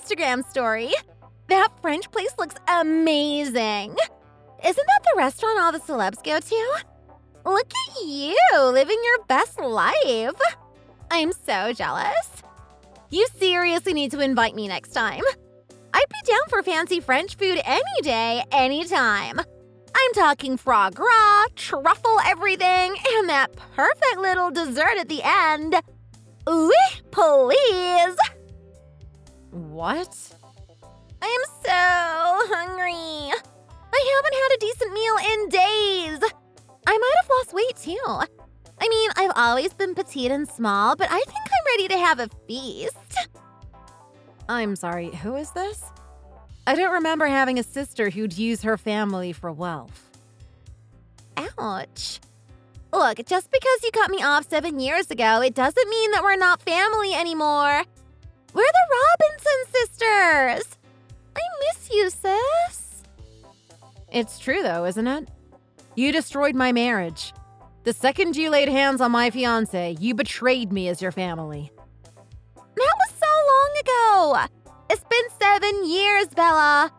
Instagram story. That French place looks amazing. Isn't that the restaurant all the celebs go to? Look at you, living your best life. I'm so jealous. You seriously need to invite me next time. I'd be down for fancy French food any day, anytime. I'm talking foie gras, truffle everything, and that perfect little dessert at the end. Oui, please. What? I'm so hungry. I haven't had a decent meal in days. I might have lost weight too. I mean, I've always been petite and small, but I think I'm ready to have a feast. I'm sorry, who is this? I don't remember having a sister who'd use her family for wealth. Ouch. Look, just because you cut me off 7 years ago, it doesn't mean that we're not family anymore. We're the Robinson sisters. I miss you, sis. It's true though, isn't it? You destroyed my marriage. The second you laid hands on my fiancé, you betrayed me as your family. That was so long ago. It's been 7 years, Bella.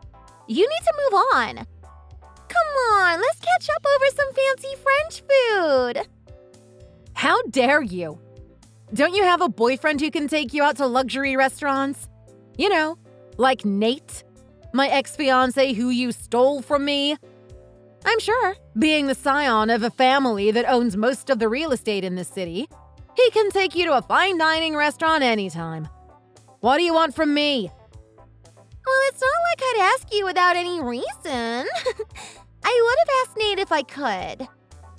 You need to move on. Come on, let's catch up over some fancy French food. How dare you? Don't you have a boyfriend who can take you out to luxury restaurants? You know, like Nate, my ex-fiancé who you stole from me. I'm sure, being the scion of a family that owns most of the real estate in this city, he can take you to a fine dining restaurant anytime. What do you want from me? Well, it's not like I'd ask you without any reason. I would have asked Nate if I could,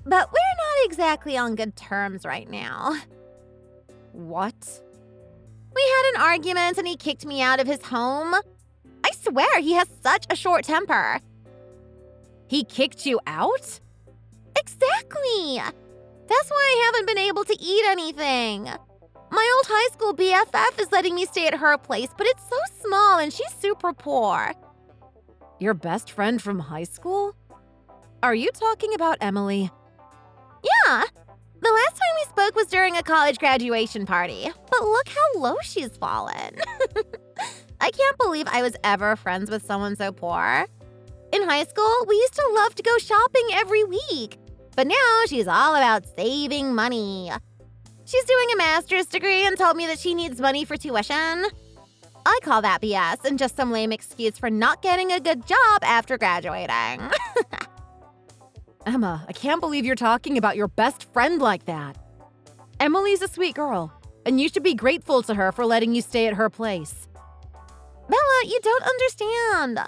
but we're not exactly on good terms right now. What? We had an argument and he kicked me out of his home. I swear he has such a short temper. He kicked you out? Exactly. That's why I haven't been able to eat anything. My old high school BFF is letting me stay at her place, but it's so small and she's super poor. Your best friend from high school? Are you talking about Emily? Yeah. The last time we spoke was during a college graduation party, but look how low she's fallen. I can't believe I was ever friends with someone so poor. In high school, we used to love to go shopping every week, but now she's all about saving money. She's doing a master's degree and told me that she needs money for tuition. I call that BS and just some lame excuse for not getting a good job after graduating. Emma, I can't believe you're talking about your best friend like that. Emily's a sweet girl, and you should be grateful to her for letting you stay at her place. Bella, you don't understand.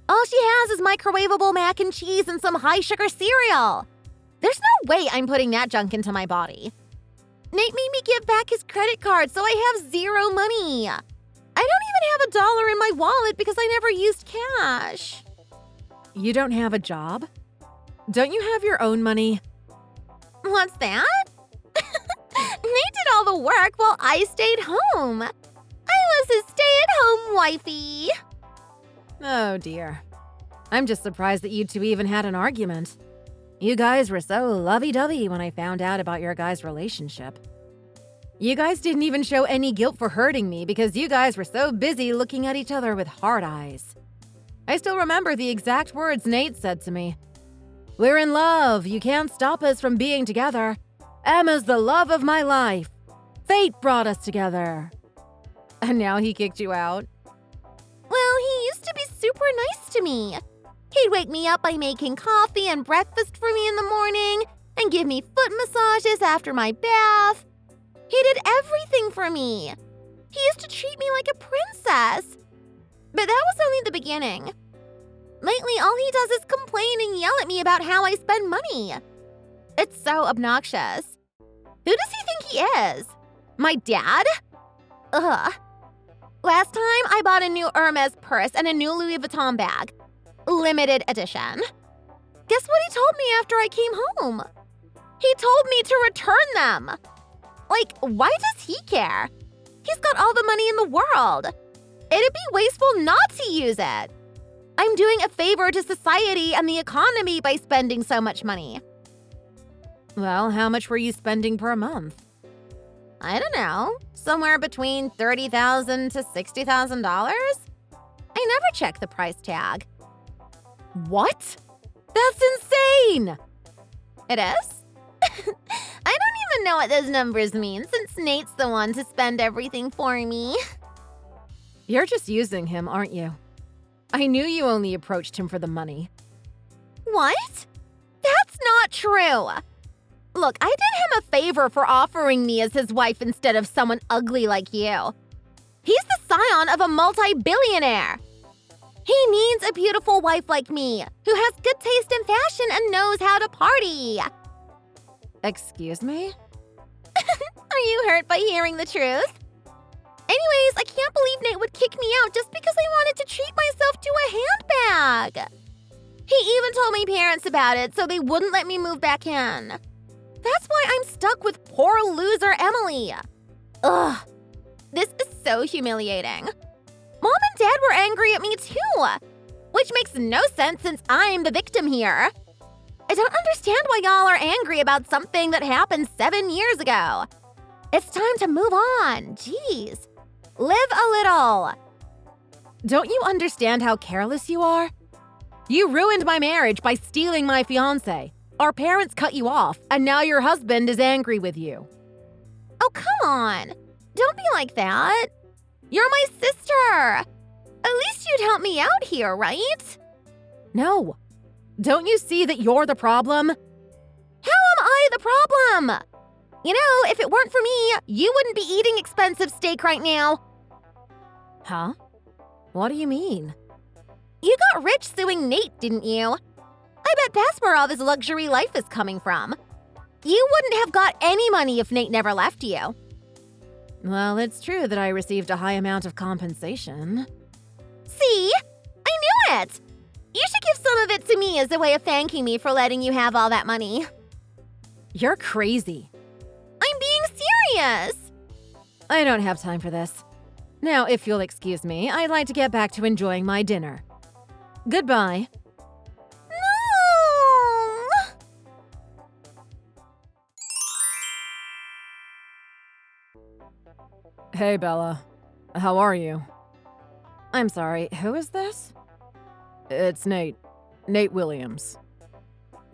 All she has is microwavable mac and cheese and some high-sugar cereal. There's no way I'm putting that junk into my body. Nate made me give back his credit card, so I have zero money. I don't even have $1 in my wallet because I never used cash. You don't have a job? Don't you have your own money? What's that? Nate did all the work while I stayed home. I was his stay-at-home wifey. Oh dear. I'm just surprised that you two even had an argument. You guys were so lovey-dovey when I found out about your guys' relationship. You guys didn't even show any guilt for hurting me because you guys were so busy looking at each other with hard eyes. I still remember the exact words Nate said to me. "We're in love. You can't stop us from being together. Emma's the love of my life. Fate brought us together." And now he kicked you out? Well, he used to be super nice to me. He'd wake me up by making coffee and breakfast for me in the morning and give me foot massages after my bath. He did everything for me. He used to treat me like a princess. But that was only the beginning. Lately, all he does is complain and yell at me about how I spend money. It's so obnoxious. Who does he think he is? My dad? Ugh. Last time, I bought a new Hermes purse and a new Louis Vuitton bag. Limited edition. Guess what he told me after I came home? He told me to return them. Like, why does he care? He's got all the money in the world. It'd be wasteful not to use it. I'm doing a favor to society and the economy by spending so much money. Well, how much were you spending per month? I don't know, somewhere between $30,000 to $60,000? I never check the price tag. What? That's insane! It is? I don't even know what those numbers mean since Nate's the one to spend everything for me. You're just using him, aren't you? I knew you only approached him for the money. What? That's not true. Look, I did him a favor for offering me as his wife instead of someone ugly like you. He's the scion of a multi-billionaire. He needs a beautiful wife like me, who has good taste in fashion and knows how to party. Excuse me? Are you hurt by hearing the truth? Anyways, I can't believe Nate would kick me out just because I wanted to treat myself to a handbag. He even told my parents about it so they wouldn't let me move back in. That's why I'm stuck with poor loser Emily. Ugh, this is so humiliating. Mom and Dad were angry at me too, which makes no sense since I'm the victim here. I don't understand why y'all are angry about something that happened 7 years ago. It's time to move on, jeez. Live a little. Don't you understand how careless you are? You ruined my marriage by stealing my fiancé. Our parents cut you off, and now your husband is angry with you. Oh, come on. Don't be like that. You're my sister. At least you'd help me out here, right? No. Don't you see that you're the problem? How am I the problem? You know, if it weren't for me, you wouldn't be eating expensive steak right now. Huh? What do you mean? You got rich suing Nate, didn't you? I bet that's where all this luxury life is coming from. You wouldn't have got any money if Nate never left you. Well, it's true that I received a high amount of compensation. See? I knew it! You should give some of it to me as a way of thanking me for letting you have all that money. You're crazy. I'm being serious! I don't have time for this. Now, if you'll excuse me, I'd like to get back to enjoying my dinner. Goodbye. No! Hey, Bella. How are you? I'm sorry, who is this? It's Nate. Nate Williams.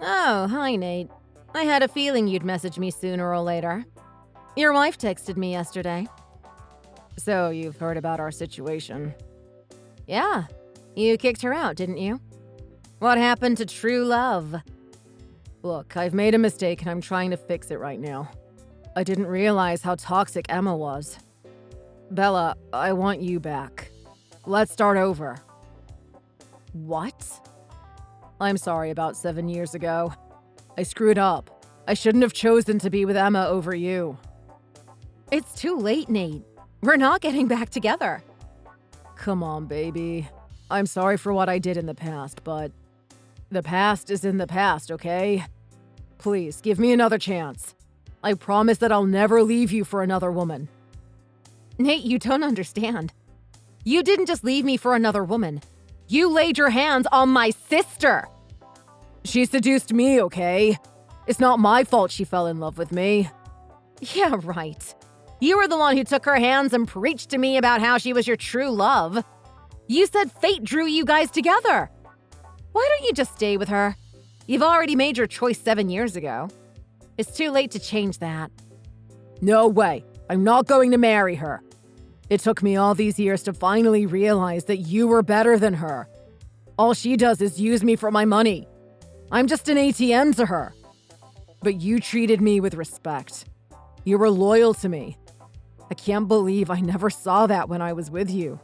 Oh, hi, Nate. I had a feeling you'd message me sooner or later. Your wife texted me yesterday. So you've heard about our situation. Yeah, you kicked her out, didn't you? What happened to true love? Look, I've made a mistake and I'm trying to fix it right now. I didn't realize how toxic Emma was. Bella, I want you back. Let's start over. What? I'm sorry about 7 years ago. I screwed up. I shouldn't have chosen to be with Emma over you. It's too late, Nate. We're not getting back together. Come on, baby. I'm sorry for what I did in the past, but the past is in the past, okay? Please, give me another chance. I promise that I'll never leave you for another woman. Nate, you don't understand. You didn't just leave me for another woman. You laid your hands on my sister. She seduced me, okay? It's not my fault she fell in love with me. Yeah, right. You were the one who took her hands and preached to me about how she was your true love. You said fate drew you guys together. Why don't you just stay with her? You've already made your choice 7 years ago. It's too late to change that. No way. I'm not going to marry her. It took me all these years to finally realize that you were better than her. All she does is use me for my money. I'm just an ATM to her. But you treated me with respect. You were loyal to me. I can't believe I never saw that when I was with you.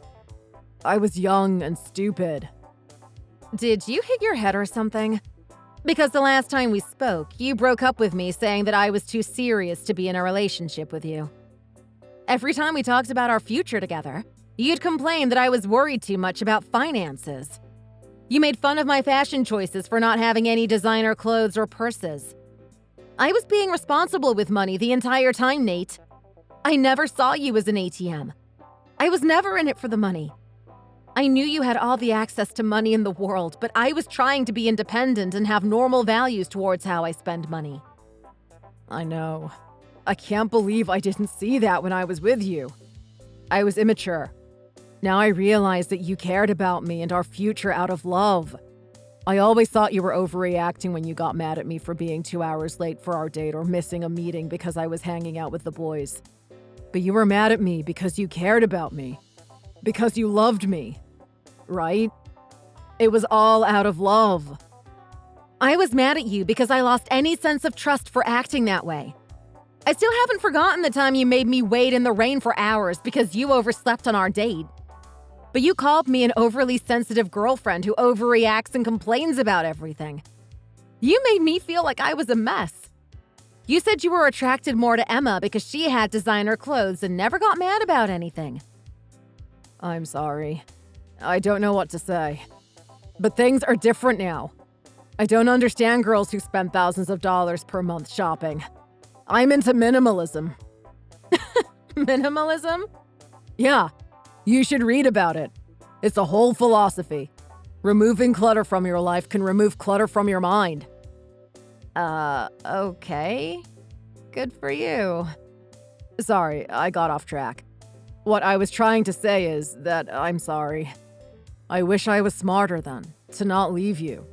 I was young and stupid. Did you hit your head or something? Because the last time we spoke, you broke up with me saying that I was too serious to be in a relationship with you. Every time we talked about our future together, you'd complain that I was worried too much about finances. You made fun of my fashion choices for not having any designer clothes or purses. I was being responsible with money the entire time, Nate. I never saw you as an ATM. I was never in it for the money. I knew you had all the access to money in the world, but I was trying to be independent and have normal values towards how I spend money. I know. I can't believe I didn't see that when I was with you. I was immature. Now I realize that you cared about me and our future out of love. I always thought you were overreacting when you got mad at me for being 2 hours late for our date or missing a meeting because I was hanging out with the boys. But you were mad at me because you cared about me. Because you loved me. Right? It was all out of love. I was mad at you because I lost any sense of trust for acting that way. I still haven't forgotten the time you made me wait in the rain for hours because you overslept on our date. But you called me an overly sensitive girlfriend who overreacts and complains about everything. You made me feel like I was a mess. You said you were attracted more to Emma because she had designer clothes and never got mad about anything. I'm sorry. I don't know what to say. But things are different now. I don't understand girls who spend thousands of dollars per month shopping. I'm into minimalism. Minimalism? Yeah, you should read about it. It's a whole philosophy. Removing clutter from your life can remove clutter from your mind. Okay. Good for you. Sorry, I got off track. What I was trying to say is that I'm sorry. I wish I was smarter then, to not leave you.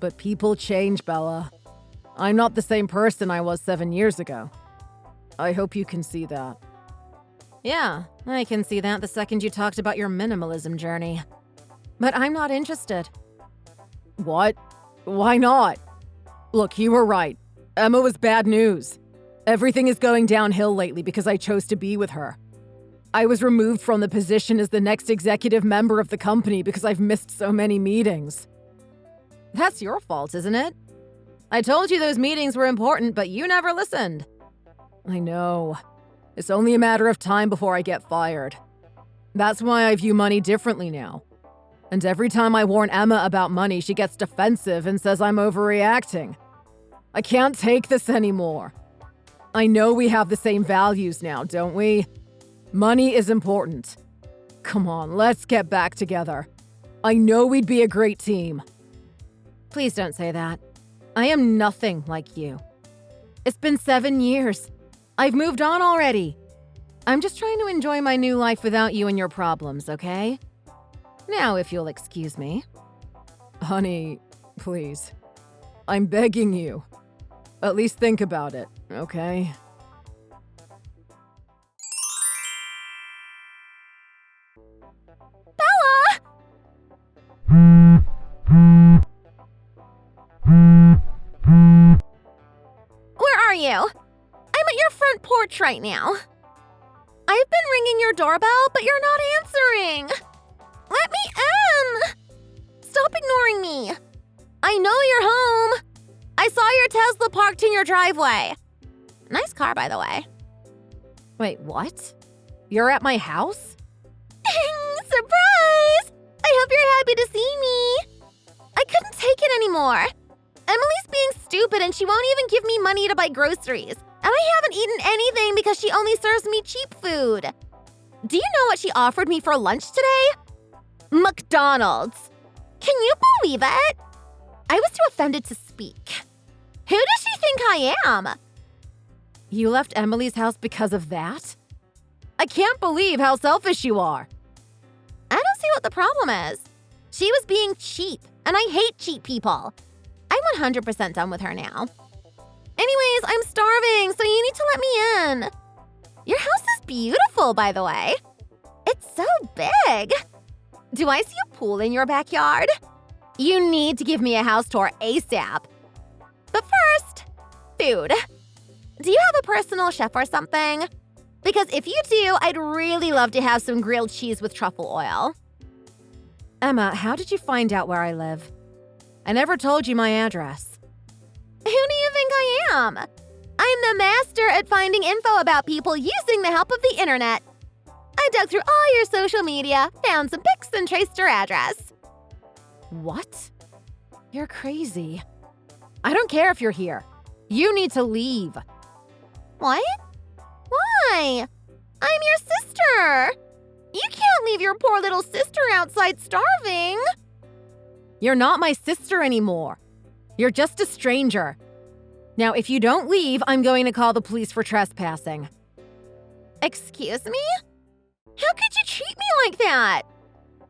But people change, Bella. I'm not the same person I was 7 years ago. I hope you can see that. Yeah, I can see that the second you talked about your minimalism journey. But I'm not interested. What? Why not? Look, you were right. Emma was bad news. Everything is going downhill lately because I chose to be with her. I was removed from the position as the next executive member of the company because I've missed so many meetings. That's your fault, isn't it? I told you those meetings were important, but you never listened. I know. It's only a matter of time before I get fired. That's why I view money differently now. And every time I warn Emma about money, she gets defensive and says I'm overreacting. I can't take this anymore. I know we have the same values now, don't we? Money is important. Come on, let's get back together. I know we'd be a great team. Please don't say that. I am nothing like you. It's been 7 years. I've moved on already. I'm just trying to enjoy my new life without you and your problems, okay? Now, if you'll excuse me. Honey, please. I'm begging you. At least think about it, okay? Bella! Where are you? I'm at your front porch right now. I've been ringing your doorbell, but you're not answering. Let me in! Stop ignoring me. I know you're home. I saw your Tesla parked in your driveway. Nice car, by the way. Wait, what? You're at my house? Surprise! I hope you're happy to see me. I couldn't take it anymore. Emily's being stupid and she won't even give me money to buy groceries. And I haven't eaten anything because she only serves me cheap food. Do you know what she offered me for lunch today? McDonald's. Can you believe it? I was too offended to speak. Who does she think I am? You left Emily's house because of that? I can't believe how selfish you are. I don't see what the problem is. She was being cheap, and I hate cheap people. I'm 100% done with her now. Anyways, I'm starving, so you need to let me in. Your house is beautiful, by the way. It's so big. Do I see a pool in your backyard? You need to give me a house tour ASAP. But first, food. Do you have a personal chef or something? Because if you do, I'd really love to have some grilled cheese with truffle oil. Emma, how did you find out where I live? I never told you my address. Who do you think I am? I'm the master at finding info about people using the help of the internet. I dug through all your social media, found some pics, and traced your address. What? You're crazy. I don't care if you're here. You need to leave. What? Why? I'm your sister. You can't leave your poor little sister outside starving. You're not my sister anymore. You're just a stranger. Now, if you don't leave, I'm going to call the police for trespassing. Excuse me? How could you treat me like that?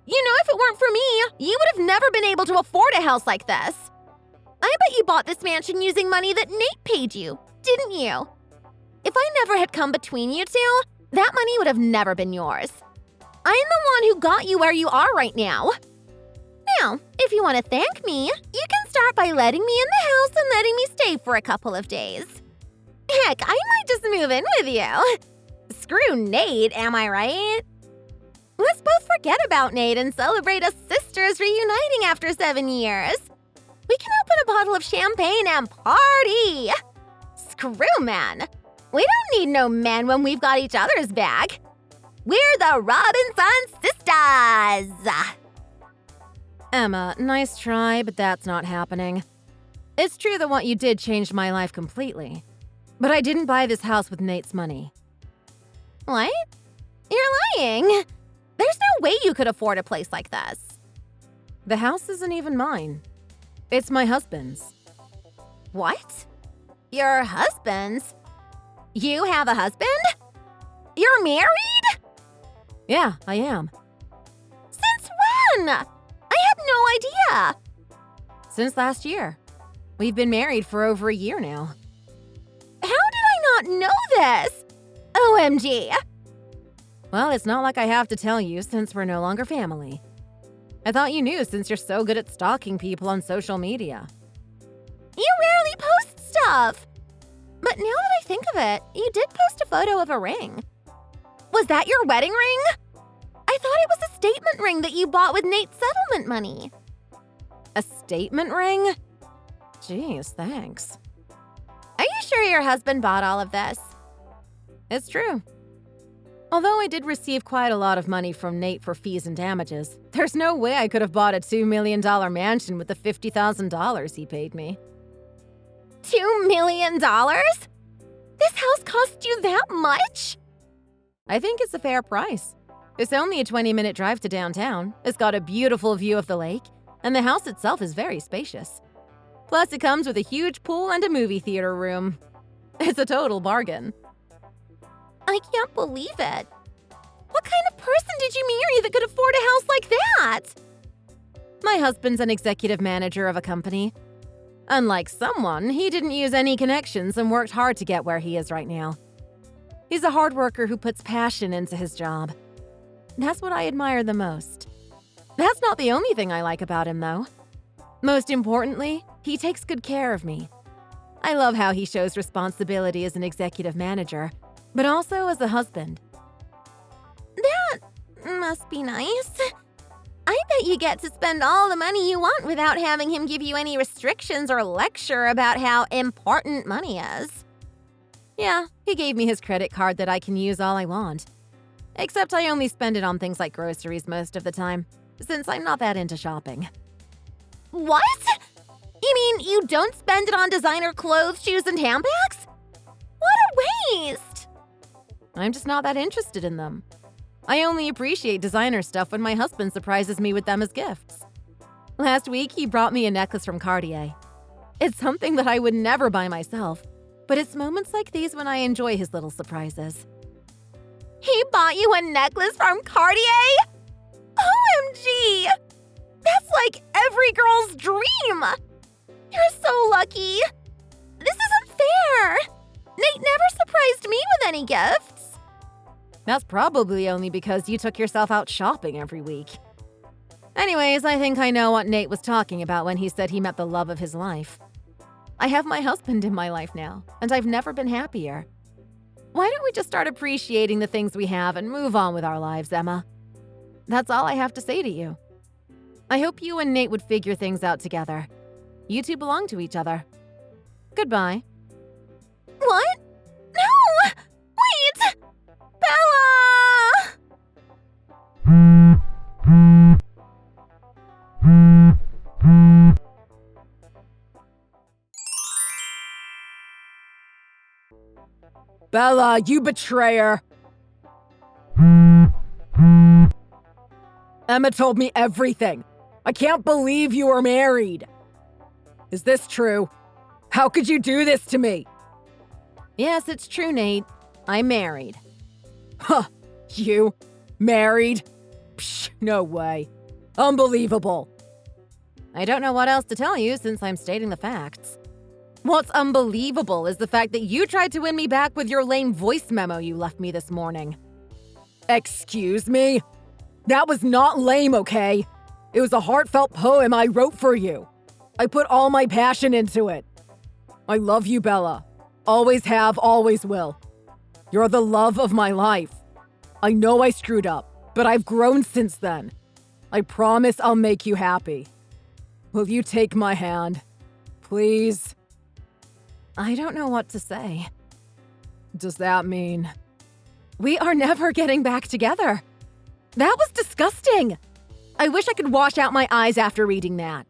You know, if it weren't for me, you would have never been able to afford a house like this. I bet you bought this mansion using money that Nate paid you, didn't you? If I never had come between you two, that money would have never been yours. I'm the one who got you where you are right now. Now, if you want to thank me, you can start by letting me in the house and letting me stay for a couple of days. Heck, I might just move in with you. Screw Nate, am I right? Let's both forget about Nate and celebrate us sisters reuniting after 7 years. We can open a bottle of champagne and party. Screw men. We don't need no men when we've got each other's back. We're the Robinson sisters. Emma, nice try, but that's not happening. It's true that what you did changed my life completely. But I didn't buy this house with Nate's money. What? You're lying. There's no way you could afford a place like this. The house isn't even mine. It's my husband's. What? Your husband's? You have a husband? You're married? Yeah, I am. Since when? I had no idea. Since last year. We've been married for over a year now. How did I not know this? OMG. Well, it's not like I have to tell you since we're no longer family. I thought you knew since you're so good at stalking people on social media. You rarely post stuff. But now that I think of it, you did post a photo of a ring. Was that your wedding ring? I thought it was a statement ring that you bought with Nate's settlement money. A statement ring? Jeez, thanks. Are you sure your husband bought all of this? It's true. Although I did receive quite a lot of money from Nate for fees and damages, there's no way I could have bought a $2 million mansion with the $50,000 he paid me. $2 million? This house cost you that much? I think it's a fair price. It's only a 20-minute drive to downtown. It's got a beautiful view of the lake, and the house itself is very spacious. Plus, it comes with a huge pool and a movie theater room. It's a total bargain. I can't believe it. What kind of person did you marry that could afford a house like that? My husband's an executive manager of a company. Unlike someone, he didn't use any connections and worked hard to get where he is right now. He's a hard worker who puts passion into his job. That's what I admire the most. That's not the only thing I like about him, though. Most importantly, he takes good care of me. I love how he shows responsibility as an executive manager, but also as a husband. That must be nice. I bet you get to spend all the money you want without having him give you any restrictions or lecture about how important money is. Yeah, he gave me his credit card that I can use all I want. Except I only spend it on things like groceries most of the time, since I'm not that into shopping. What? You mean you don't spend it on designer clothes, shoes, and handbags? What a waste! I'm just not that interested in them. I only appreciate designer stuff when my husband surprises me with them as gifts. Last week, he brought me a necklace from Cartier. It's something that I would never buy myself, but it's moments like these when I enjoy his little surprises. He bought you a necklace from Cartier? OMG! That's like every girl's dream! You're so lucky! This isn't fair! Nate never surprised me with any gifts. That's probably only because you took yourself out shopping every week. Anyways, I think I know what Nate was talking about when he said he met the love of his life. I have my husband in my life now, and I've never been happier. Why don't we just start appreciating the things we have and move on with our lives, Emma? That's all I have to say to you. I hope you and Nate would figure things out together. You two belong to each other. Goodbye. What? No! Wait! Bella! Bella, you betrayer! Emma told me everything. I can't believe you are married. Is this true? How could you do this to me? Yes, it's true, Nate. I'm married. Huh. You? Married? Psh, no way. Unbelievable. I don't know what else to tell you since I'm stating the facts. What's unbelievable is the fact that you tried to win me back with your lame voice memo you left me this morning. Excuse me? That was not lame, okay? It was a heartfelt poem I wrote for you. I put all my passion into it. I love you, Bella. Always have, always will. You're the love of my life. I know I screwed up, but I've grown since then. I promise I'll make you happy. Will you take my hand? Please? I don't know what to say. Does that mean we are never getting back together? That was disgusting. I wish I could wash out my eyes after reading that.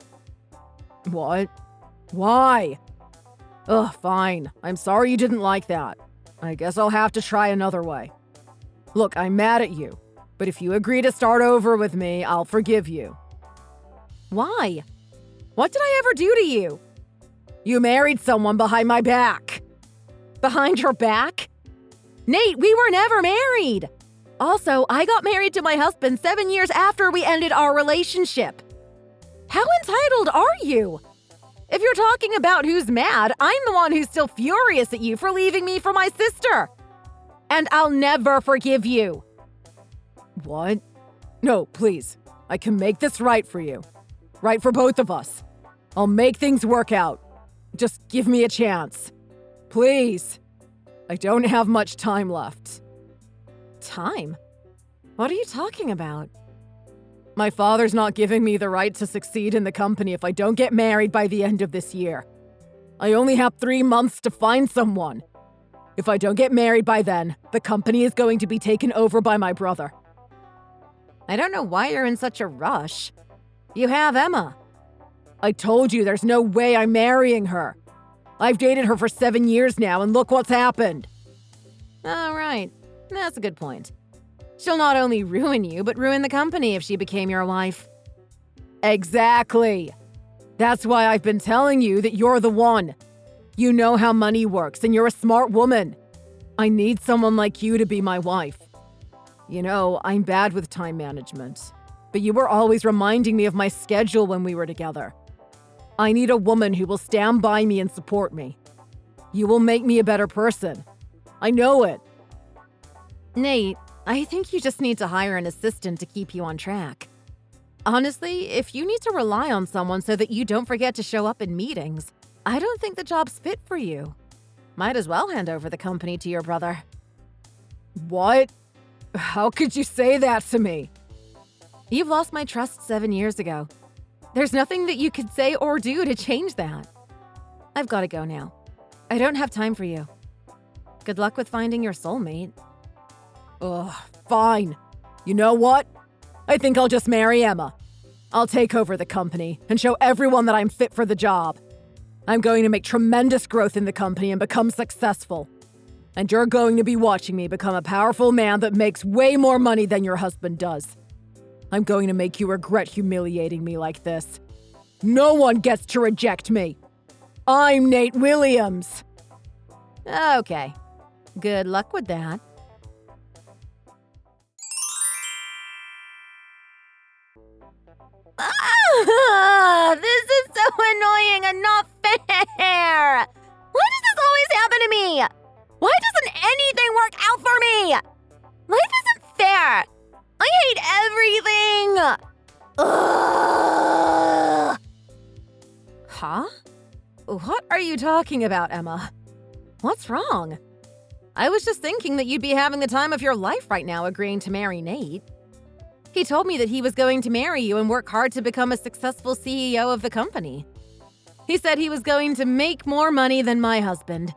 What? Why? Ugh, fine. I'm sorry you didn't like that. I guess I'll have to try another way. Look, I'm mad at you, but if you agree to start over with me, I'll forgive you. Why? What did I ever do to you? You married someone behind my back. Behind your back? Nate, we were never married. Also, I got married to my husband 7 years after we ended our relationship. How entitled are you? If you're talking about who's mad, I'm the one who's still furious at you for leaving me for my sister. And I'll never forgive you. What? No, please. I can make this right for you. Right for both of us. I'll make things work out. Just give me a chance. Please. I don't have much time left. Time? What are you talking about? My father's not giving me the right to succeed in the company if I don't get married by the end of this year. I only have 3 months to find someone. If I don't get married by then, the company is going to be taken over by my brother. I don't know why you're in such a rush. You have Emma. I told you there's no way I'm marrying her. I've dated her for 7 years now, and look what's happened. Oh, right. That's a good point. She'll not only ruin you, but ruin the company if she became your wife. Exactly. That's why I've been telling you that you're the one. You know how money works, and you're a smart woman. I need someone like you to be my wife. You know, I'm bad with time management, but you were always reminding me of my schedule when we were together. I need a woman who will stand by me and support me. You will make me a better person. I know it. Nate, I think you just need to hire an assistant to keep you on track. Honestly, if you need to rely on someone so that you don't forget to show up in meetings, I don't think the job's fit for you. Might as well hand over the company to your brother. What? How could you say that to me? You've lost my trust 7 years ago. There's nothing that you could say or do to change that. I've got to go now. I don't have time for you. Good luck with finding your soulmate. Ugh, fine. You know what? I think I'll just marry Emma. I'll take over the company and show everyone that I'm fit for the job. I'm going to make tremendous growth in the company and become successful. And you're going to be watching me become a powerful man that makes way more money than your husband does. I'm going to make you regret humiliating me like this. No one gets to reject me. I'm Nate Williams. Okay. Good luck with that. This is so annoying and not fair! Why does this always happen to me? Why doesn't anything work out for me? Life isn't fair! I hate everything! Ugh. Huh? What are you talking about, Emma? What's wrong? I was just thinking that you'd be having the time of your life right now agreeing to marry Nate. He told me that he was going to marry you and work hard to become a successful CEO of the company. He said he was going to make more money than my husband.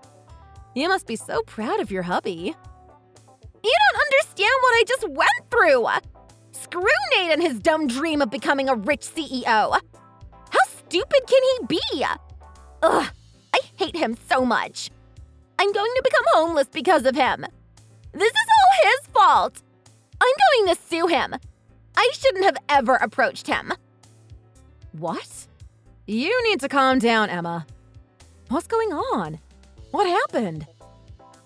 You must be so proud of your hubby. You don't understand what I just went through! Screw Nate and his dumb dream of becoming a rich CEO! How stupid can he be? Ugh, I hate him so much. I'm going to become homeless because of him. This is all his fault. I'm going to sue him. I shouldn't have ever approached him. What? You need to calm down, Emma. What's going on? What happened?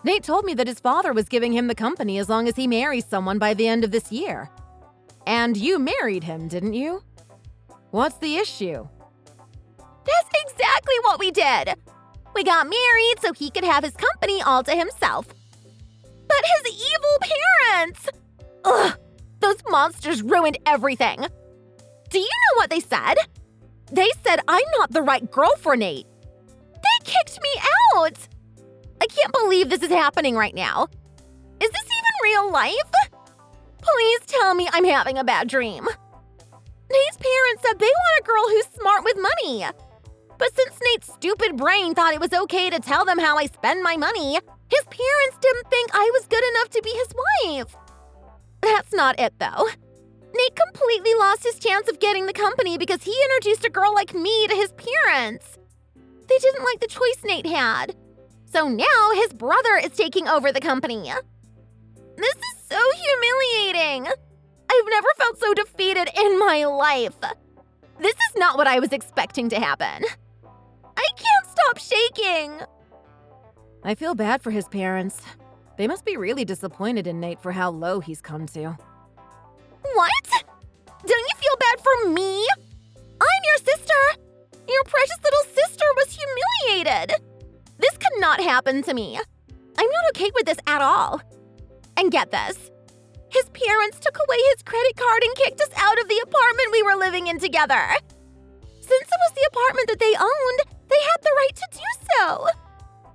Nate told me that his father was giving him the company as long as he marries someone by the end of this year. And you married him, didn't you? What's the issue? That's exactly what we did. We got married so he could have his company all to himself. But his evil parents! Ugh, those monsters ruined everything. Do you know what they said? They said I'm not the right girl for Nate. They kicked me out. I can't believe this is happening right now. Is this even real life? Please tell me I'm having a bad dream. Nate's parents said they want a girl who's smart with money. But since Nate's stupid brain thought it was okay to tell them how I spend my money, his parents didn't think I was good enough to be his wife. That's not it, though. Nate completely lost his chance of getting the company because he introduced a girl like me to his parents. They didn't like the choice Nate had. So now his brother is taking over the company. This is so humiliating. I've never felt so defeated in my life. This is not what I was expecting to happen. I can't stop shaking. I feel bad for his parents. They must be really disappointed in Nate for how low he's come to. What? Don't you feel bad for me? I'm your sister. Your precious little sister was humiliated. This could not happen to me. I'm not okay with this at all. And get this. His parents took away his credit card and kicked us out of the apartment we were living in together. Since it was the apartment that they owned, they had the right to do so.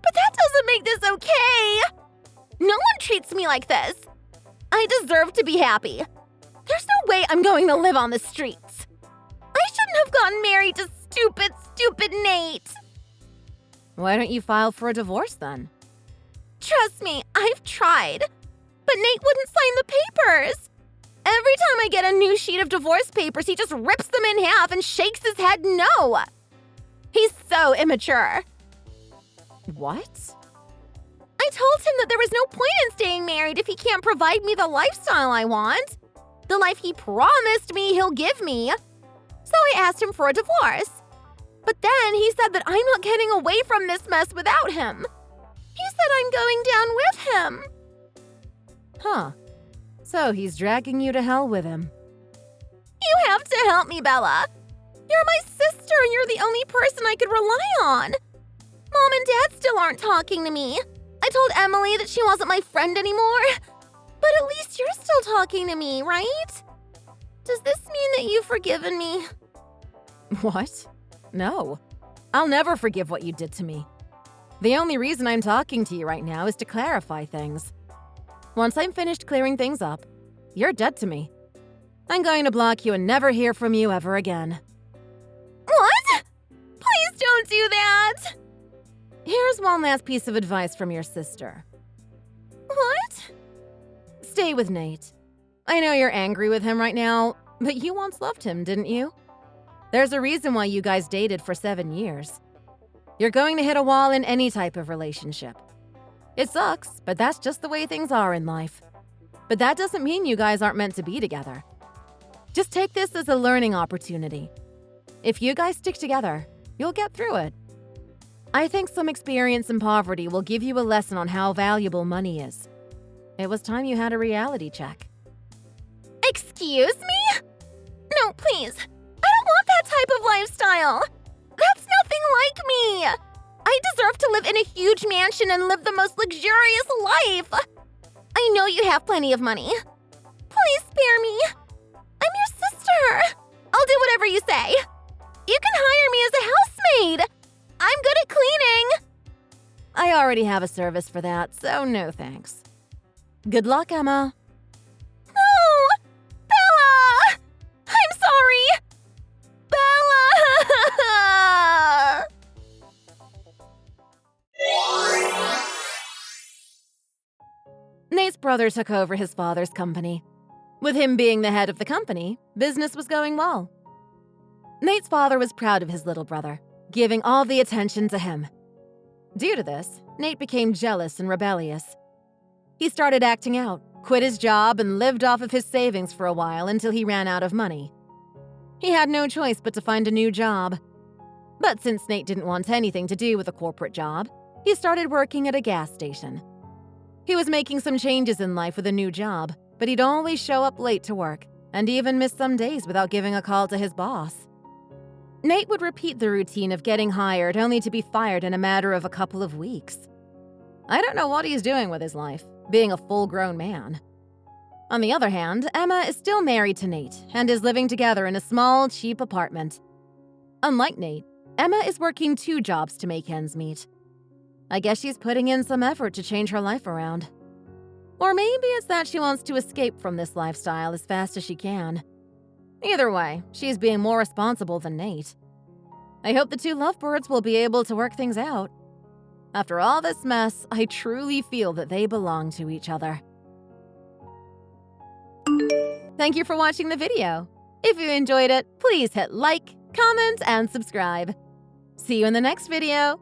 But that doesn't make this okay. No one treats me like this. I deserve to be happy. There's no way I'm going to live on the streets. I shouldn't have gotten married to stupid Nate. Why don't you file for a divorce then? Trust me, I've tried. But Nate wouldn't sign the papers. Every time I get a new sheet of divorce papers, he just rips them in half and shakes his head no. He's so immature. What? I told him that there was no point in staying married if he can't provide me the lifestyle I want. The life he promised me he'll give me. So I asked him for a divorce. But then he said that I'm not getting away from this mess without him. He said I'm going down with him. Huh. So he's dragging you to hell with him. You have to help me, Bella. You're my sister and you're the only person I could rely on. Mom and Dad still aren't talking to me. I told Emily that she wasn't my friend anymore. But at least you're still talking to me, right? Does this mean that you've forgiven me? What? No. I'll never forgive what you did to me. The only reason I'm talking to you right now is to clarify things. Once I'm finished clearing things up, you're dead to me. I'm going to block you and never hear from you ever again. What? Please don't do that! Here's one last piece of advice from your sister. What? Stay with Nate. I know you're angry with him right now, but you once loved him, didn't you? There's a reason why you guys dated for 7 years. You're going to hit a wall in any type of relationship. It sucks, but that's just the way things are in life. But that doesn't mean you guys aren't meant to be together. Just take this as a learning opportunity. If you guys stick together, you'll get through it. I think some experience in poverty will give you a lesson on how valuable money is. It was time you had a reality check. Excuse me? No, please. I don't want that type of lifestyle. That's nothing like me. I deserve to live in a huge mansion and live the most luxurious life. I know you have plenty of money. Please spare me. I'm your sister. I'll do whatever you say. You can hire me as a housemaid. I'm good at cleaning. I already have a service for that, so no thanks. Good luck, Emma. No! Bella! I'm sorry! Bella! Nate's brother took over his father's company. With him being the head of the company, business was going well. Nate's father was proud of his little brother, giving all the attention to him. Due to this, Nate became jealous and rebellious. He started acting out, quit his job, and lived off of his savings for a while until he ran out of money. He had no choice but to find a new job. But since Nate didn't want anything to do with a corporate job, he started working at a gas station. He was making some changes in life with a new job, but he'd always show up late to work and even miss some days without giving a call to his boss. Nate would repeat the routine of getting hired only to be fired in a matter of a couple of weeks. I don't know what he's doing with his life, being a full-grown man. On the other hand, Emma is still married to Nate and is living together in a small, cheap apartment. Unlike Nate, Emma is working 2 jobs to make ends meet. I guess she's putting in some effort to change her life around. Or maybe it's that she wants to escape from this lifestyle as fast as she can. Either way, she's being more responsible than Nate. I hope the 2 lovebirds will be able to work things out. After all this mess, I truly feel that they belong to each other. Thank you for watching the video. If you enjoyed it, please hit like, comment, and subscribe. See you in the next video.